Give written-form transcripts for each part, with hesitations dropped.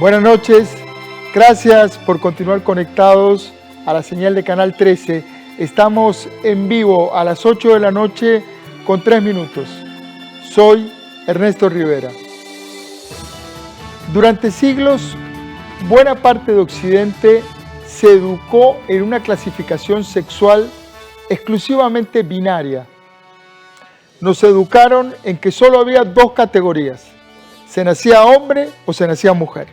Buenas noches, gracias por continuar conectados a la señal de Canal 13. Estamos en vivo a las 8 de la noche con 3 minutos. Soy Ernesto Rivera. Durante siglos, buena parte de Occidente se educó en una clasificación sexual exclusivamente binaria. Nos educaron en que solo había dos categorías: se nacía hombre o se nacía mujer.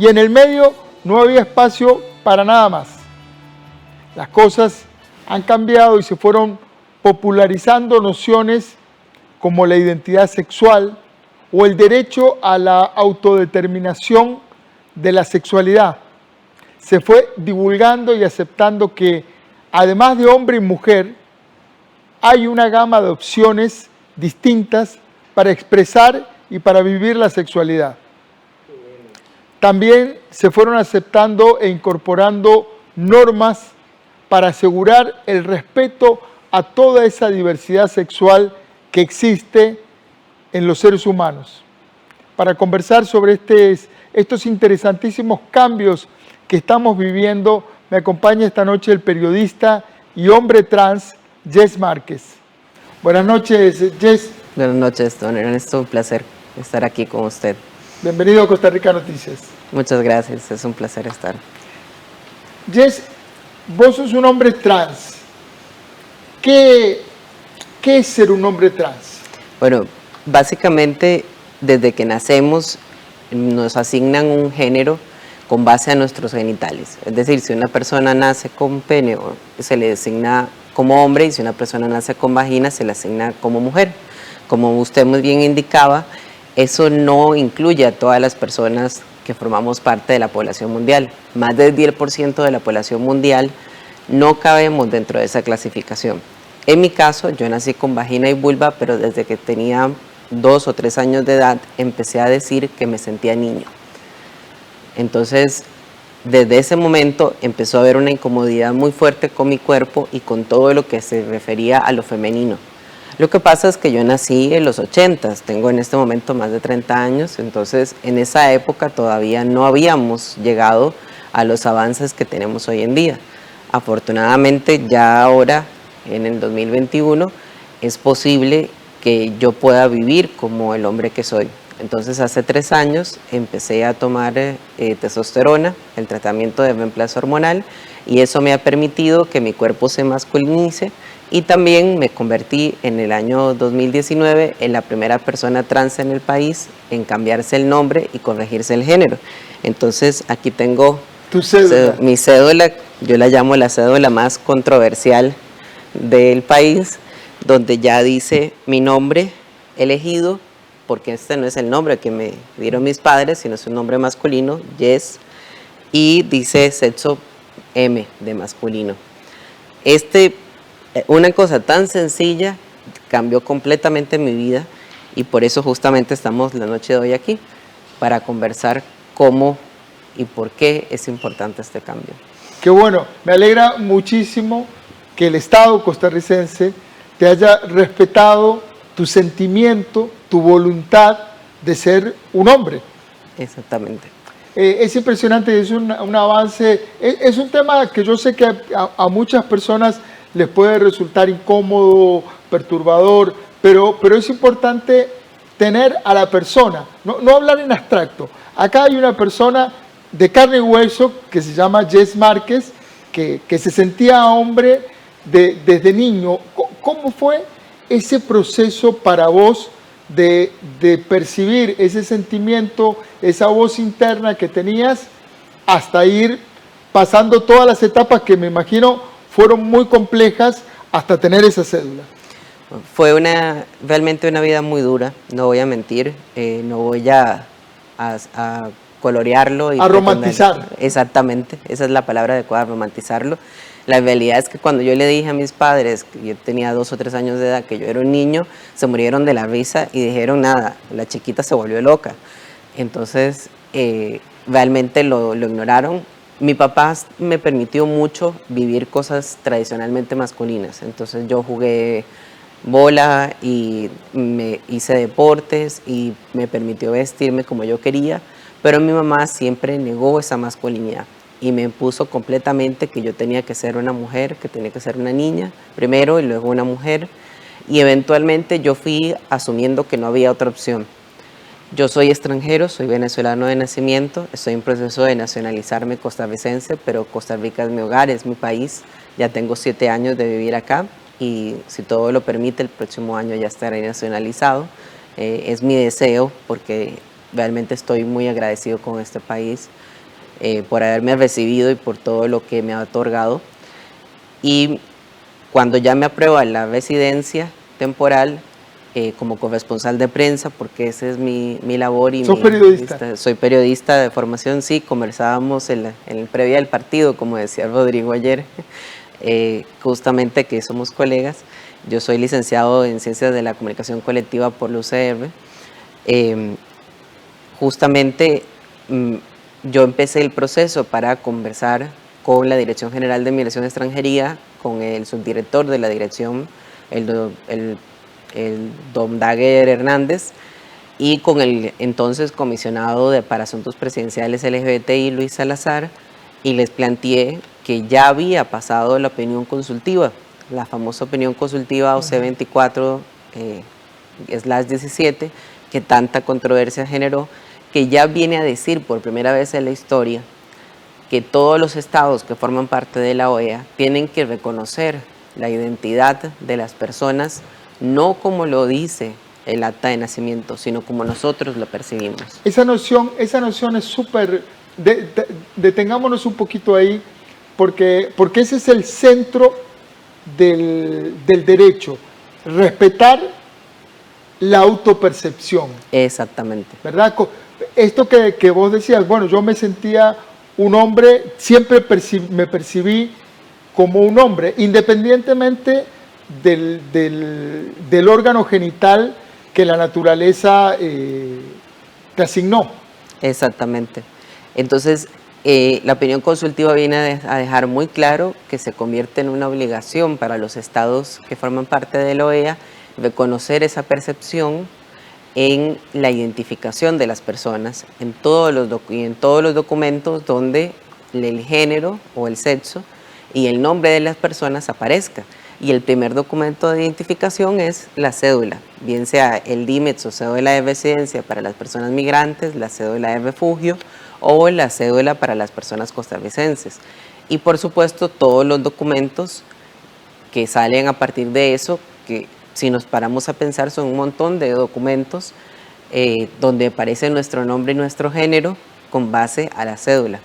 Y en el medio no había espacio para nada más. Las cosas han cambiado y se fueron popularizando nociones como la identidad sexual o el derecho a la autodeterminación de la sexualidad. Se fue divulgando y aceptando que, además de hombre y mujer, hay una gama de opciones distintas para expresar y para vivir la sexualidad. También se fueron aceptando e incorporando normas para asegurar el respeto a toda esa diversidad sexual que existe en los seres humanos. Para conversar sobre estos interesantísimos cambios que estamos viviendo, me acompaña esta noche el periodista y hombre trans, Jess Márquez. Buenas noches, Jess. Buenas noches, don Ernesto. Un placer estar aquí con usted. Bienvenido a Costa Rica Noticias. Muchas gracias, es un placer estar. Jess, vos sos un hombre trans. ¿Qué es ser un hombre trans? Bueno, básicamente desde que nacemos nos asignan un género con base a nuestros genitales. Es decir, si una persona nace con pene, se le designa como hombre, y si una persona nace con vagina, se le asigna como mujer. Como usted muy bien indicaba, eso no incluye a todas las personas que formamos parte de la población mundial. Más del 10% de la población mundial no cabemos dentro de esa clasificación. En mi caso, yo nací con vagina y vulva, pero desde que tenía 2 o 3 años de edad empecé a decir que me sentía niño. Entonces, desde ese momento empezó a haber una incomodidad muy fuerte con mi cuerpo y con todo lo que se refería a lo femenino. Lo que pasa es que yo nací en los 80s, tengo en este momento más de 30 años, entonces en esa época todavía no habíamos llegado a los avances que tenemos hoy en día. Afortunadamente ya ahora, en el 2021, es posible que yo pueda vivir como el hombre que soy. Entonces hace 3 años empecé a tomar testosterona, el tratamiento de reemplazo hormonal, y eso me ha permitido que mi cuerpo se masculinice. Y también me convertí en el año 2019 en la primera persona trans en el país en cambiarse el nombre y corregirse el género. Entonces aquí tengo tu cédula. Mi cédula, yo la llamo la cédula más controversial del país, donde ya dice mi nombre elegido, porque este no es el nombre que me dieron mis padres, sino es un nombre masculino, Jess, y dice sexo M de masculino. Una cosa tan sencilla cambió completamente mi vida y por eso justamente estamos la noche de hoy aquí, para conversar cómo y por qué es importante este cambio. Qué bueno, me alegra muchísimo que el Estado costarricense te haya respetado tu sentimiento, tu voluntad de ser un hombre. Exactamente. Es impresionante, es un avance, es un tema que yo sé que a muchas personas les puede resultar incómodo, perturbador, pero es importante tener a la persona, no hablar en abstracto. Acá hay una persona de carne y hueso que se llama Jess Márquez, que se sentía hombre desde niño. ¿Cómo fue ese proceso para vos de percibir ese sentimiento, esa voz interna que tenías, hasta ir pasando todas las etapas que me imagino fueron muy complejas hasta tener esa cédula? Fue realmente una vida muy dura, no voy a mentir, no voy a colorearlo. A romantizarlo. Exactamente, esa es la palabra adecuada, romantizarlo. La realidad es que cuando yo le dije a mis padres, que yo tenía 2 o 3 años de edad, que yo era un niño, se murieron de la risa y dijeron nada, la chiquita se volvió loca. Entonces, realmente lo ignoraron. Mi papá me permitió mucho vivir cosas tradicionalmente masculinas, entonces yo jugué bola y me hice deportes y me permitió vestirme como yo quería, pero mi mamá siempre negó esa masculinidad y me impuso completamente que yo tenía que ser una mujer, que tenía que ser una niña primero y luego una mujer, y eventualmente yo fui asumiendo que no había otra opción. Yo soy extranjero, soy venezolano de nacimiento, estoy en proceso de nacionalizarme costarricense, pero Costa Rica es mi hogar, es mi país, ya tengo 7 años de vivir acá y si todo lo permite el próximo año ya estaré nacionalizado. Es mi deseo porque realmente estoy muy agradecido con este país por haberme recibido y por todo lo que me ha otorgado. Y cuando ya me aprueban la residencia temporal, como corresponsal de prensa, porque esa es mi labor. ¿Sos periodista? Soy periodista de formación, sí, conversábamos en el previa del partido, como decía Rodrigo ayer, justamente que somos colegas. Yo soy licenciado en Ciencias de la Comunicación Colectiva por la UCR. Justamente yo empecé el proceso para conversar con la Dirección General de Migración y Extranjería, con el subdirector de la dirección, el don Daguer Hernández, y con el entonces comisionado para asuntos presidenciales LGBTI, Luis Salazar, y les planteé que ya había pasado la opinión consultiva, la famosa opinión consultiva OC24/17, que tanta controversia generó, que ya viene a decir por primera vez en la historia que todos los estados que forman parte de la OEA tienen que reconocer la identidad de las personas, no como lo dice el acta de nacimiento, sino como nosotros lo percibimos. Esa noción es súper... detengámonos un poquito ahí, porque ese es el centro del derecho, respetar la autopercepción. Exactamente. ¿Verdad? Esto que vos decías, bueno, yo me sentía un hombre, siempre me percibí como un hombre, independientemente del órgano genital que la naturaleza te asignó. Exactamente. Entonces, la opinión consultiva viene a dejar muy claro que se convierte en una obligación para los estados que forman parte de la OEA reconocer esa percepción en la identificación de las personas, en todos los documentos donde el género o el sexo y el nombre de las personas aparezca. Y el primer documento de identificación es la cédula, bien sea el DIMETS o cédula de residencia para las personas migrantes, la cédula de refugio o la cédula para las personas costarricenses. Y por supuesto todos los documentos que salen a partir de eso, que si nos paramos a pensar son un montón de documentos donde aparece nuestro nombre y nuestro género con base a la cédula.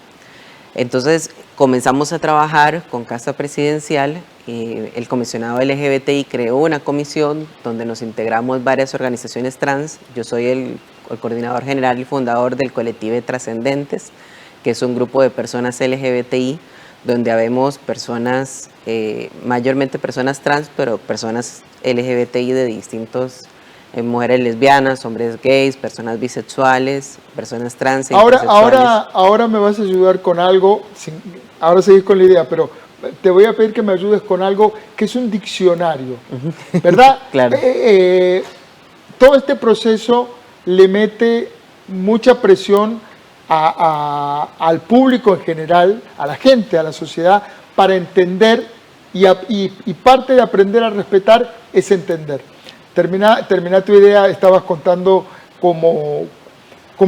Entonces comenzamos a trabajar con Casa Presidencial, el comisionado LGBTI creó una comisión donde nos integramos varias organizaciones trans. Yo soy el coordinador general y fundador del colectivo Trascendentes, que es un grupo de personas LGBTI donde habemos personas, mayormente personas trans, pero personas LGBTI de distintos, mujeres lesbianas, hombres gays, personas bisexuales, personas trans e intersexuales. Ahora me vas a ayudar con algo, ahora seguís con la idea, pero te voy a pedir que me ayudes con algo que es un diccionario, ¿verdad? Claro. Todo este proceso le mete mucha presión al público en general, a la gente, a la sociedad, para entender y parte de aprender a respetar es entender. Termina tu idea, estabas contando cómo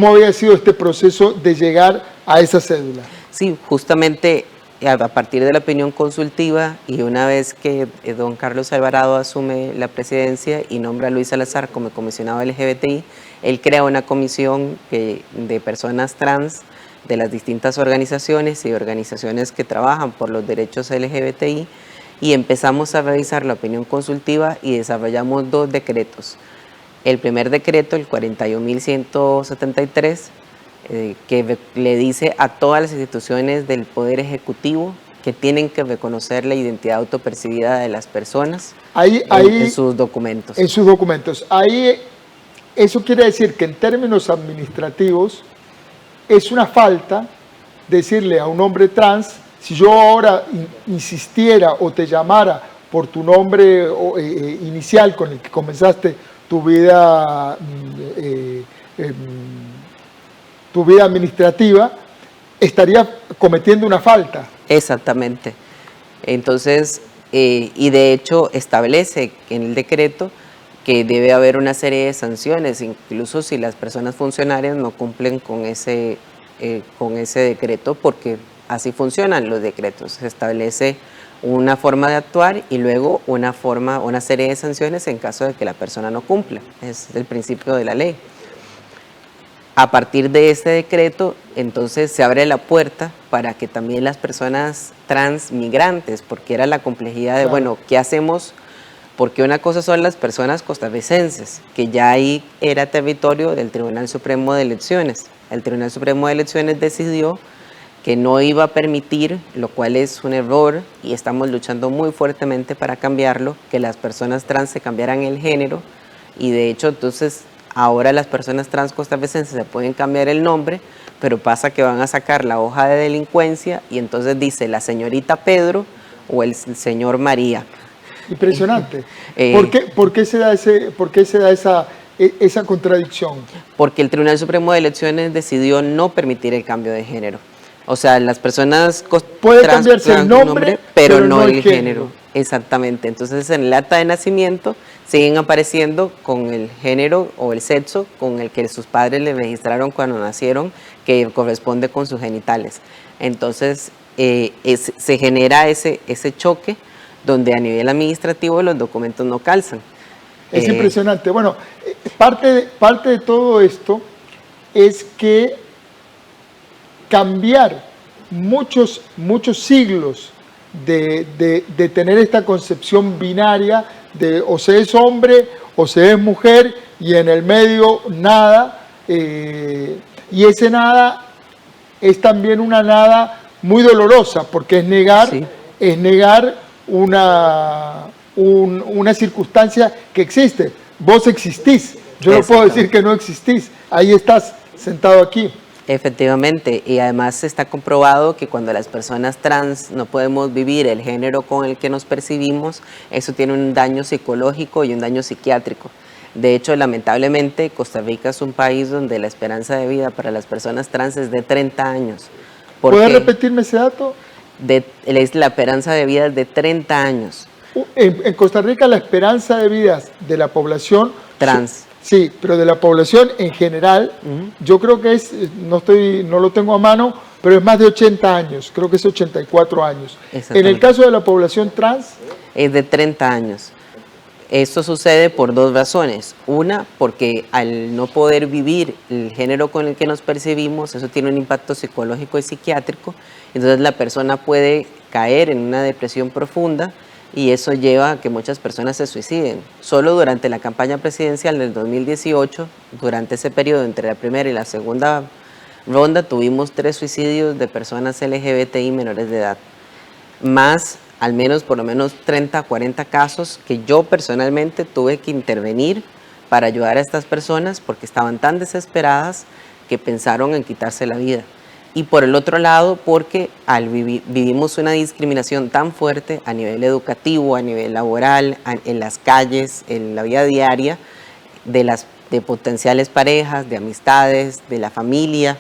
había sido este proceso de llegar a esa cédula. Sí, justamente a partir de la opinión consultiva y una vez que don Carlos Alvarado asume la presidencia y nombra a Luis Salazar como comisionado LGBTI, él crea una comisión de personas trans de las distintas organizaciones y organizaciones que trabajan por los derechos LGBTI y empezamos a revisar la opinión consultiva y desarrollamos 2 decretos. El primer decreto, el 41.173, que le dice a todas las instituciones del Poder Ejecutivo que tienen que reconocer la identidad autopercibida de las personas en sus documentos. En sus documentos. Eso quiere decir que en términos administrativos es una falta decirle a un hombre trans, si yo ahora insistiera o te llamara por tu nombre inicial con el que comenzaste tu vida tu vida administrativa, estarías cometiendo una falta. Exactamente. Entonces, y de hecho establece en el decreto que debe haber una serie de sanciones, incluso si las personas funcionarias no cumplen con ese decreto, porque así funcionan los decretos. Se establece una forma de actuar y luego una serie de sanciones en caso de que la persona no cumpla. Es el principio de la ley. A partir de este decreto, entonces se abre la puerta para que también las personas transmigrantes, porque era la complejidad de, Claro. bueno, ¿qué hacemos? Porque una cosa son las personas costarricenses, que ya ahí era territorio del Tribunal Supremo de Elecciones. El Tribunal Supremo de Elecciones decidió que no iba a permitir, lo cual es un error y estamos luchando muy fuertemente para cambiarlo, que las personas trans se cambiaran el género y de hecho entonces ahora las personas trans costarricenses se pueden cambiar el nombre, pero pasa que van a sacar la hoja de delincuencia y entonces dice la señorita Pedro o el señor María. Impresionante. ¿Por qué se da esa contradicción? Porque el Tribunal Supremo de Elecciones decidió no permitir el cambio de género. O sea, las personas puede cambiarse el nombre, pero no el género. Exactamente. Entonces, en el acta de nacimiento siguen apareciendo con el género o el sexo con el que sus padres le registraron cuando nacieron, que corresponde con sus genitales. Entonces, se genera ese choque donde a nivel administrativo los documentos no calzan. Es impresionante. Bueno, parte de todo esto es que cambiar muchos siglos de tener esta concepción binaria de o se es hombre o se es mujer y en el medio nada, y ese nada es también una nada muy dolorosa porque es negar, Sí. Una circunstancia que existe. Vos existís, yo no puedo decir que no existís, ahí estás sentado aquí. Efectivamente, y además está comprobado que cuando las personas trans no podemos vivir el género con el que nos percibimos, eso tiene un daño psicológico y un daño psiquiátrico. De hecho, lamentablemente, Costa Rica es un país donde la esperanza de vida para las personas trans es de 30 años. ¿Puedes repetirme ese dato? La esperanza de vida es de 30 años. En Costa Rica la esperanza de vida de la población Trans. Sí, pero de la población en general, yo creo que no lo tengo a mano, pero es más de 80 años, creo que es 84 años. En el caso de la población trans, es de 30 años. Esto sucede por dos razones. Una, porque al no poder vivir el género con el que nos percibimos, eso tiene un impacto psicológico y psiquiátrico, entonces la persona puede caer en una depresión profunda y eso lleva a que muchas personas se suiciden. Solo durante la campaña presidencial del 2018, durante ese periodo entre la primera y la segunda ronda, tuvimos 3 suicidios de personas LGBTI menores de edad. Más, al menos, por lo menos 30, 40 casos que yo personalmente tuve que intervenir para ayudar a estas personas porque estaban tan desesperadas que pensaron en quitarse la vida. Y por el otro lado, porque vivimos una discriminación tan fuerte a nivel educativo, a nivel laboral, en las calles, en la vida diaria, de potenciales parejas, de amistades, de la familia,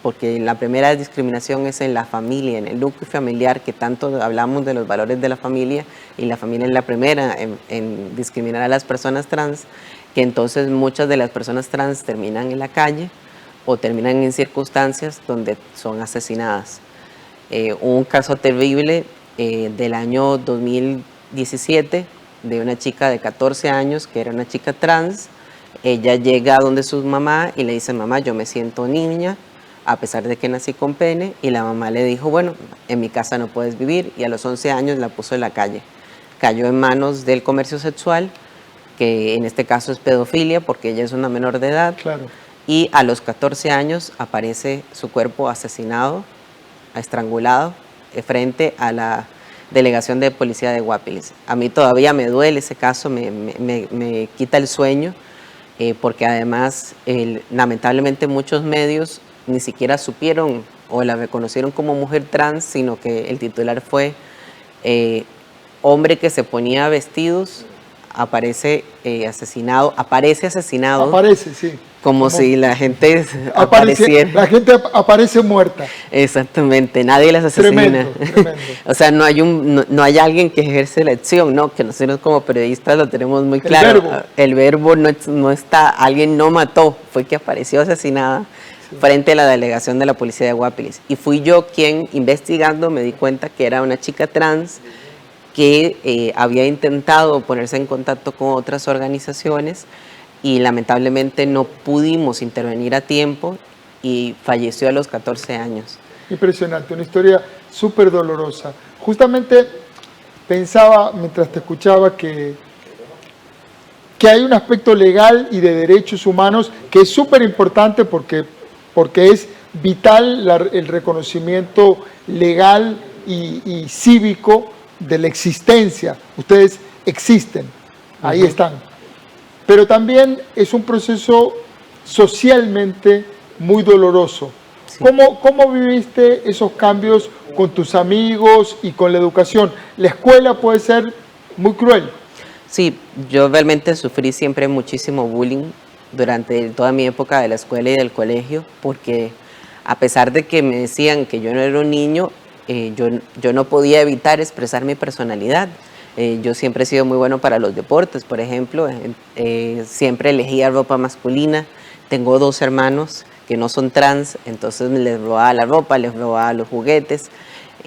porque la primera discriminación es en la familia, en el núcleo familiar, que tanto hablamos de los valores de la familia, y la familia es la primera en discriminar a las personas trans, que entonces muchas de las personas trans terminan en la calle, o terminan en circunstancias donde son asesinadas. Un caso terrible del año 2017 de una chica de 14 años que era una chica trans. Ella llega donde su mamá y le dice: mamá, yo me siento niña a pesar de que nací con pene, y la mamá le dijo: bueno, en mi casa no puedes vivir, y a los 11 años la puso en la calle. Cayó en manos del comercio sexual, que en este caso es pedofilia porque ella es una menor de edad. Claro. Y a los 14 años aparece su cuerpo asesinado, estrangulado, frente a la delegación de policía de Guapiles. A mí todavía me duele ese caso, me quita el sueño, porque además lamentablemente muchos medios ni siquiera supieron o la reconocieron como mujer trans, sino que el titular fue hombre que se ponía vestidos, aparece asesinado. Aparece, sí. Como si la gente apareciera. La gente aparece muerta. Exactamente, nadie las asesina. Tremendo, tremendo. O sea, no hay alguien que ejerce la acción, ¿no? Que nosotros como periodistas lo tenemos muy claro. El verbo no está, alguien no mató, fue que apareció asesinada frente a la delegación de la policía de Guapiles. Y fui yo quien, investigando, me di cuenta que era una chica trans que había intentado ponerse en contacto con otras organizaciones y lamentablemente no pudimos intervenir a tiempo y falleció a los 14 años. Impresionante, una historia súper dolorosa. Justamente pensaba, mientras te escuchaba, que hay un aspecto legal y de derechos humanos que es súper importante porque es vital el reconocimiento legal y cívico de la existencia. Ustedes existen, ahí están. Pero también es un proceso socialmente muy doloroso. Sí. ¿Cómo viviste esos cambios con tus amigos y con la educación? La escuela puede ser muy cruel. Sí, yo realmente sufrí siempre muchísimo bullying durante toda mi época de la escuela y del colegio, porque a pesar de que me decían que yo no era un niño, yo no podía evitar expresar mi personalidad. Yo siempre he sido muy bueno para los deportes, por ejemplo, siempre elegía ropa masculina. Tengo 2 hermanos que no son trans, entonces les robaba la ropa, les robaba los juguetes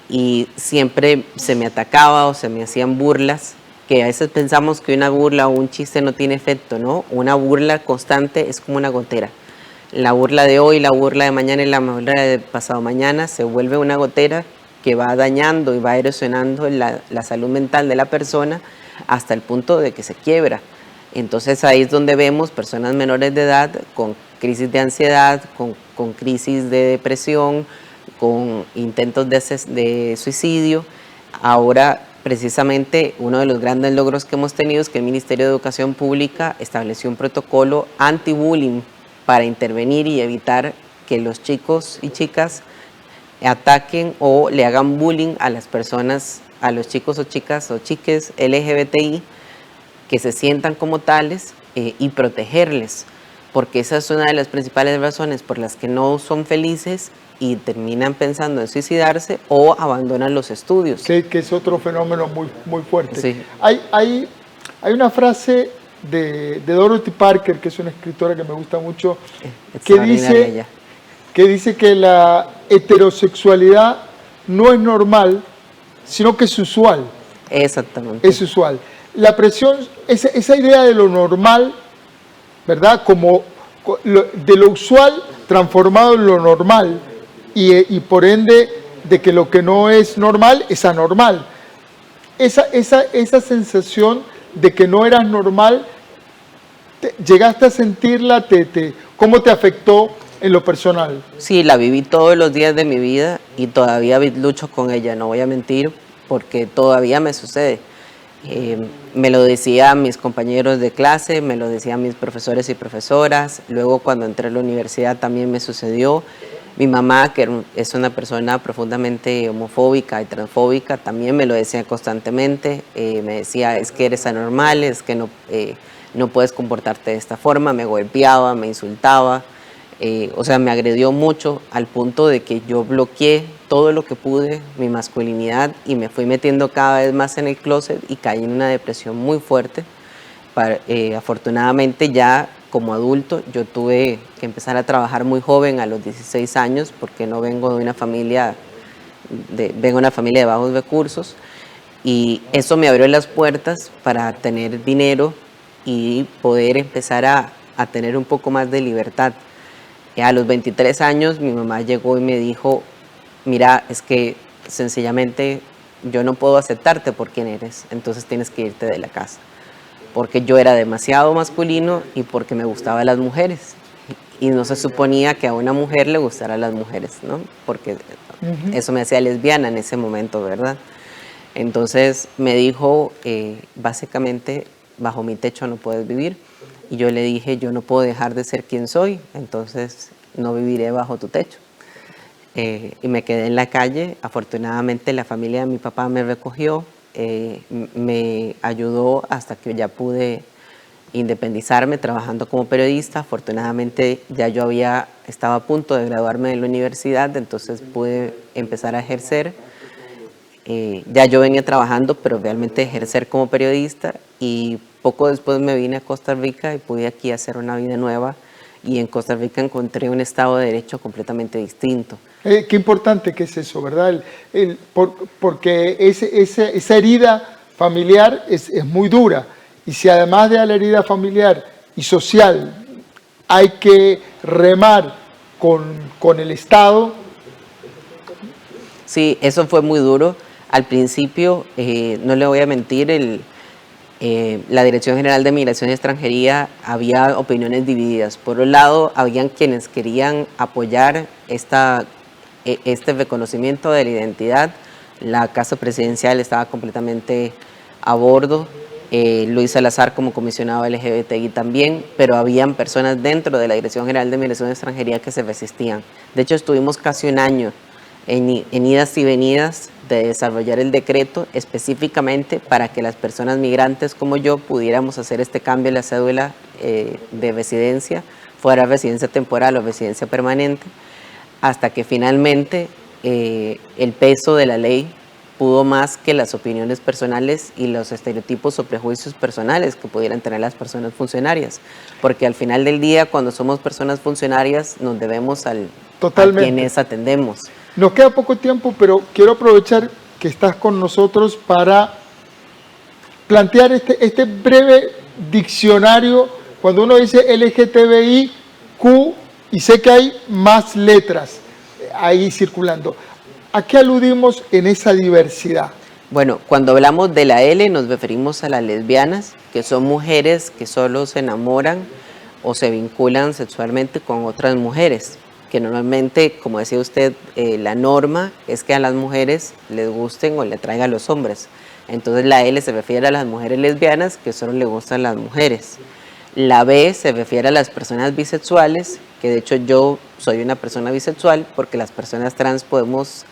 y siempre se me atacaba o se me hacían burlas, que a veces pensamos que una burla o un chiste no tiene efecto, ¿no? Una burla constante es como una gotera. La burla de hoy, la burla de mañana y la burla de pasado mañana se vuelve una gotera que va dañando y va erosionando la salud mental de la persona hasta el punto de que se quiebra. Entonces ahí es donde vemos personas menores de edad con crisis de ansiedad, con crisis de depresión, con intentos de suicidio. Ahora, precisamente, uno de los grandes logros que hemos tenido es que el Ministerio de Educación Pública estableció un protocolo anti-bullying para intervenir y evitar que los chicos y chicas ataquen o le hagan bullying a las personas, a los chicos o chicas o chiques LGBTI, que se sientan como tales y protegerles, porque esa es una de las principales razones por las que no son felices y terminan pensando en suicidarse o abandonan los estudios. Que es otro fenómeno muy, muy fuerte. Sí. Hay una frase de Dorothy Parker, que es una escritora que me gusta mucho, que dice que la heterosexualidad no es normal, sino que es usual. Exactamente. Es usual. La presión, esa idea de lo normal, ¿verdad? Como de lo usual transformado en lo normal y por ende de que lo que no es normal es anormal. Esa sensación de que no eras normal, ¿llegaste a sentirla? ¿Cómo te afectó en lo personal? Sí, la viví todos los días de mi vida y todavía lucho con ella, no voy a mentir, porque todavía me sucede. Me lo decían mis compañeros de clase, me lo decían mis profesores y profesoras, luego cuando entré a la universidad también me sucedió. Mi mamá, que es una persona profundamente homofóbica y transfóbica, también me lo decía constantemente, me decía, es que eres anormal, es que no puedes comportarte de esta forma, me golpeaba, me insultaba, o sea, me agredió mucho al punto de que yo bloqueé todo lo que pude, mi masculinidad, y me fui metiendo cada vez más en el closet y caí en una depresión muy fuerte. Afortunadamente ya como adulto yo tuve que empezar a trabajar muy joven, a los 16 años, porque no vengo de una familia, vengo de una familia de bajos recursos, y eso me abrió las puertas para tener dinero y poder empezar a tener un poco más de libertad. A los 23 años mi mamá llegó y me dijo, mira, es que sencillamente yo no puedo aceptarte por quien eres, entonces tienes que irte de la casa. Porque yo era demasiado masculino y porque me gustaban las mujeres. Y no se suponía que a una mujer le gustaran las mujeres, ¿no? Porque eso me hacía lesbiana en ese momento, ¿verdad? Entonces me dijo, básicamente, bajo mi techo no puedes vivir. Y yo le dije, yo no puedo dejar de ser quien soy, entonces no viviré bajo tu techo. Y me quedé en la calle. Afortunadamente la familia de mi papá me recogió, me ayudó hasta que ya pude independizarme trabajando como periodista. Afortunadamente ya yo estaba a punto de graduarme de la universidad, entonces pude empezar a ejercer. Ya yo venía trabajando, pero realmente ejercer como periodista, y poco después me vine a Costa Rica y pude aquí hacer una vida nueva, y en Costa Rica encontré un Estado de Derecho completamente distinto. Qué importante que es eso, ¿verdad? Porque esa herida familiar es muy dura, y si además de la herida familiar y social hay que remar con el Estado. Sí, eso fue muy duro. Al principio, no le voy a mentir, la Dirección General de Migración y Extranjería había opiniones divididas. Por un lado, habían quienes querían apoyar este reconocimiento de la identidad. La Casa Presidencial estaba completamente a bordo. Luis Salazar como comisionado LGBTI también, pero habían personas dentro de la Dirección General de Migración y Extranjería que se resistían. De hecho, estuvimos casi un año en idas y venidas de desarrollar el decreto específicamente para que las personas migrantes como yo pudiéramos hacer este cambio en la cédula de residencia, fuera residencia temporal o residencia permanente, hasta que finalmente el peso de la ley pudo más que las opiniones personales y los estereotipos o prejuicios personales que pudieran tener las personas funcionarias, porque al final del día, cuando somos personas funcionarias, nos debemos a quienes atendemos. Nos queda poco tiempo, pero quiero aprovechar que estás con nosotros para plantear este breve diccionario. Cuando uno dice LGTBIQ, y sé que hay más letras ahí circulando, ¿a qué aludimos en esa diversidad? Bueno, cuando hablamos de la L nos referimos a las lesbianas, que son mujeres que solo se enamoran o se vinculan sexualmente con otras mujeres, que normalmente, como decía usted, la norma es que a las mujeres les gusten o le atraigan a los hombres. Entonces la L se refiere a las mujeres lesbianas que solo le gustan las mujeres. La B se refiere a las personas bisexuales, que de hecho yo soy una persona bisexual, porque las personas trans podemos,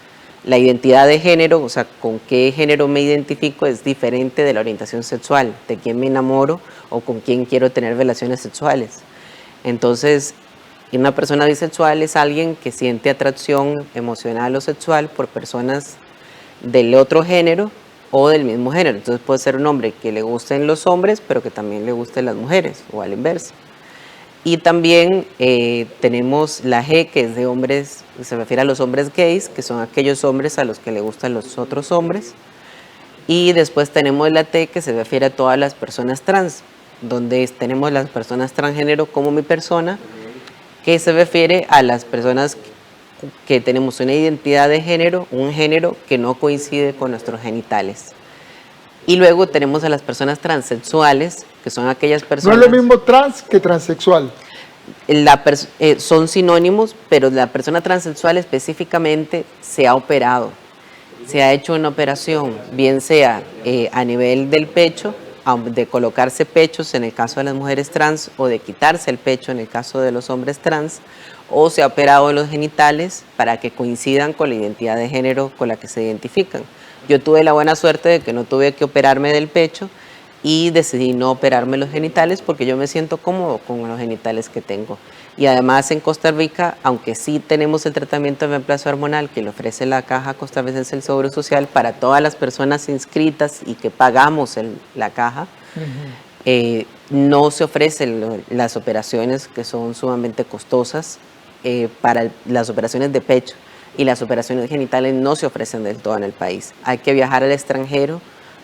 la identidad de género, o sea, con qué género me identifico es diferente de la orientación sexual, de quién me enamoro o con quién quiero tener relaciones sexuales. Entonces, una persona bisexual es alguien que siente atracción emocional o sexual por personas del otro género o del mismo género. Entonces puede ser un hombre que le gusten los hombres, pero que también le gusten las mujeres, o al inverso. Y también tenemos la G, que es de hombres, se refiere a los hombres gays, que son aquellos hombres a los que le gustan los otros hombres. Y después tenemos la T, que se refiere a todas las personas trans, donde tenemos las personas transgénero como mi persona, que se refiere a las personas que tenemos una identidad de género, un género que no coincide con nuestros genitales. Y luego tenemos a las personas transexuales, que son aquellas personas... No es lo mismo trans que transexual. Son sinónimos, pero la persona transexual específicamente se ha operado, se ha hecho una operación, bien sea a nivel del pecho, de colocarse pechos en el caso de las mujeres trans, o de quitarse el pecho en el caso de los hombres trans, o se ha operado los genitales para que coincidan con la identidad de género con la que se identifican. Yo tuve la buena suerte de que no tuve que operarme del pecho y decidí no operarme los genitales porque yo me siento cómodo con los genitales que tengo. Y además en Costa Rica, aunque sí tenemos el tratamiento de reemplazo hormonal que le ofrece la Caja Costarricense del Seguro Social para todas las personas inscritas y que pagamos la caja, no se ofrecen las operaciones que son sumamente costosas para las operaciones de pecho, y las operaciones genitales no se ofrecen del todo en el país. Hay que viajar al extranjero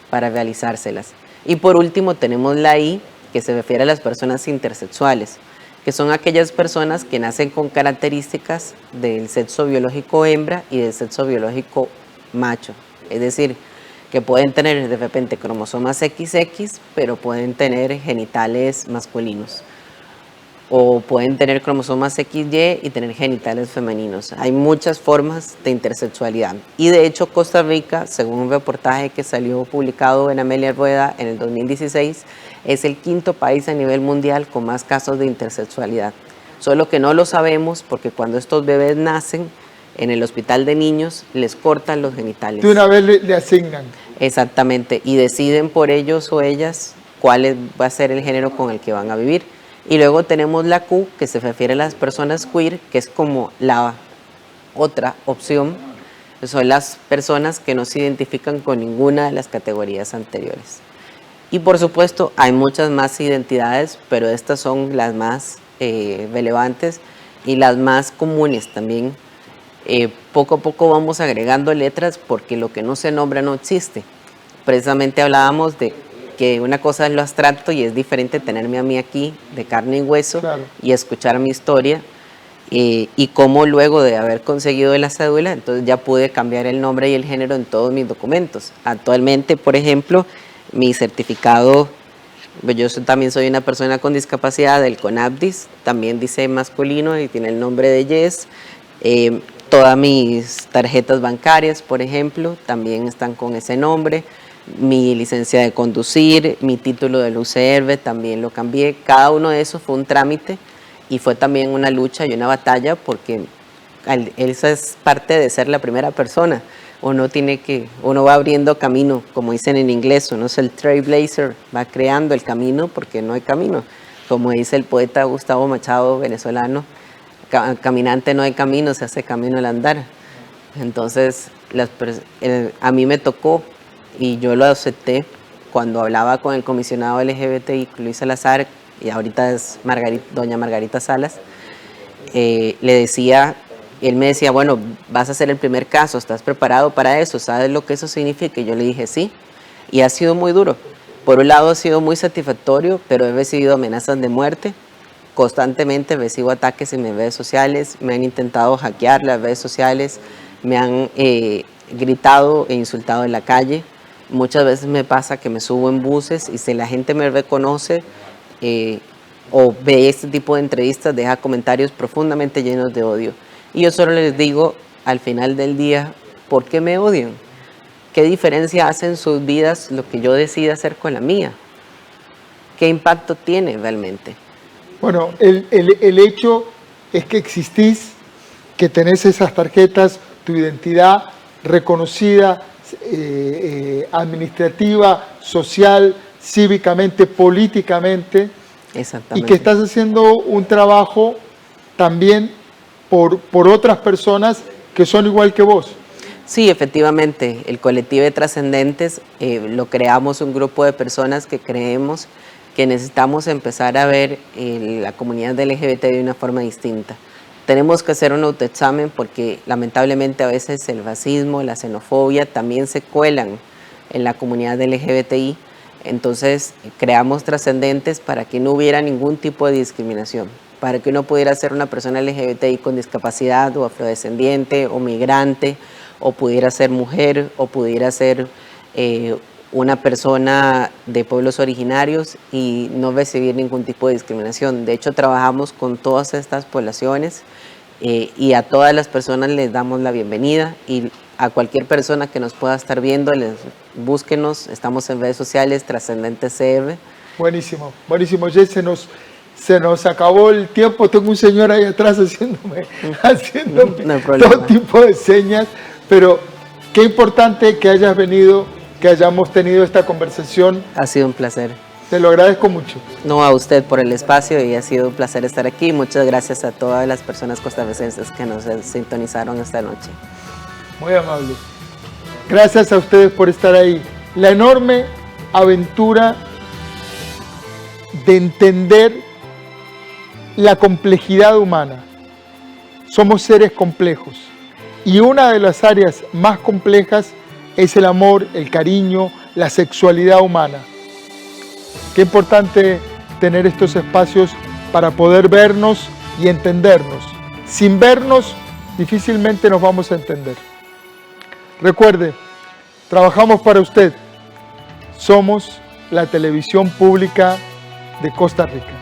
para realizárselas. Y por último tenemos la I, que se refiere a las personas intersexuales, que son aquellas personas que nacen con características del sexo biológico hembra y del sexo biológico macho. Es decir, que pueden tener de repente cromosomas XX, pero pueden tener genitales masculinos. O pueden tener cromosomas XY y tener genitales femeninos. Hay muchas formas de intersexualidad. Y de hecho Costa Rica, según un reportaje que salió publicado en Amelia Rueda en el 2016, es el quinto país a nivel mundial con más casos de intersexualidad. Solo que no lo sabemos porque cuando estos bebés nacen en el hospital de niños les cortan los genitales. De una vez le asignan. Exactamente, y deciden por ellos o ellas va a ser el género con el que van a vivir. Y luego tenemos la Q, que se refiere a las personas queer, que es como la otra opción. Son las personas que no se identifican con ninguna de las categorías anteriores. Y por supuesto hay muchas más identidades, pero estas son las más relevantes y las más comunes también. Poco a poco vamos agregando letras porque lo que no se nombra no existe. Precisamente hablábamos de que una cosa es lo abstracto y es diferente tenerme a mí aquí de carne y hueso, claro, y escuchar mi historia, y cómo luego de haber conseguido la cédula, entonces ya pude cambiar el nombre y el género en todos mis documentos. Actualmente, por ejemplo, mi certificado, yo también soy una persona con discapacidad del CONAPDIS, también dice masculino y tiene el nombre de Yes. Todas mis tarjetas bancarias, por ejemplo, también están con ese nombre. Mi licencia de conducir, mi título del UCR también lo cambié. Cada uno de esos fue un trámite y fue también una lucha y una batalla, porque esa es parte de ser la primera persona. Uno va abriendo camino, como dicen en inglés, uno es el trailblazer, va creando el camino porque no hay camino. Como dice el poeta Gustavo Machado, venezolano, caminante no hay camino, se hace camino al andar. Entonces, a mí me tocó, y yo lo acepté cuando hablaba con el comisionado LGBTI, Luis Salazar, y ahorita es doña Margarita Salas. Él me decía, bueno, vas a hacer el primer caso, ¿estás preparado para eso? ¿Sabes lo que eso significa? Y yo le dije sí, y ha sido muy duro. Por un lado ha sido muy satisfactorio, pero he recibido amenazas de muerte. Constantemente recibo ataques en mis redes sociales, me han intentado hackear las redes sociales, me han gritado e insultado en la calle. Muchas veces me pasa que me subo en buses y si la gente me reconoce o ve este tipo de entrevistas, deja comentarios profundamente llenos de odio. Y yo solo les digo, al final del día, ¿por qué me odian? ¿Qué diferencia hace en sus vidas lo que yo decida hacer con la mía? ¿Qué impacto tiene realmente? Bueno, el hecho es que existís, que tenés esas tarjetas, tu identidad reconocida, administrativa, social, cívicamente, políticamente, y que estás haciendo un trabajo también por otras personas que son igual que vos. Sí, efectivamente, el colectivo de Trascendentes lo creamos un grupo de personas que creemos que necesitamos empezar a ver la comunidad LGBT de una forma distinta. Tenemos que hacer un autoexamen porque lamentablemente a veces el racismo, la xenofobia también se cuelan en la comunidad LGBTI. Entonces creamos Trascendentes para que no hubiera ningún tipo de discriminación, para que uno pudiera ser una persona LGBTI con discapacidad o afrodescendiente o migrante, o pudiera ser mujer, o pudiera ser una persona de pueblos originarios y no recibir ningún tipo de discriminación. De hecho, trabajamos con todas estas poblaciones y a todas las personas les damos la bienvenida, y a cualquier persona que nos pueda estar viendo, búsquenos, estamos en redes sociales, Trascendentes CR. Buenísimo, buenísimo. Jess, se nos acabó el tiempo. Tengo un señor ahí atrás haciéndome no todo tipo de señas, pero qué importante que hayas venido, que hayamos tenido esta conversación. Ha sido un placer. Te lo agradezco mucho. No, a usted por el espacio, y ha sido un placer estar aquí. Muchas gracias a todas las personas costarricenses que nos sintonizaron esta noche. Muy amable. Gracias a ustedes por estar ahí. La enorme aventura de entender la complejidad humana. Somos seres complejos, y una de las áreas más complejas es el amor, el cariño, la sexualidad humana. Qué importante tener estos espacios para poder vernos y entendernos. Sin vernos, difícilmente nos vamos a entender. Recuerde, trabajamos para usted. Somos la televisión pública de Costa Rica.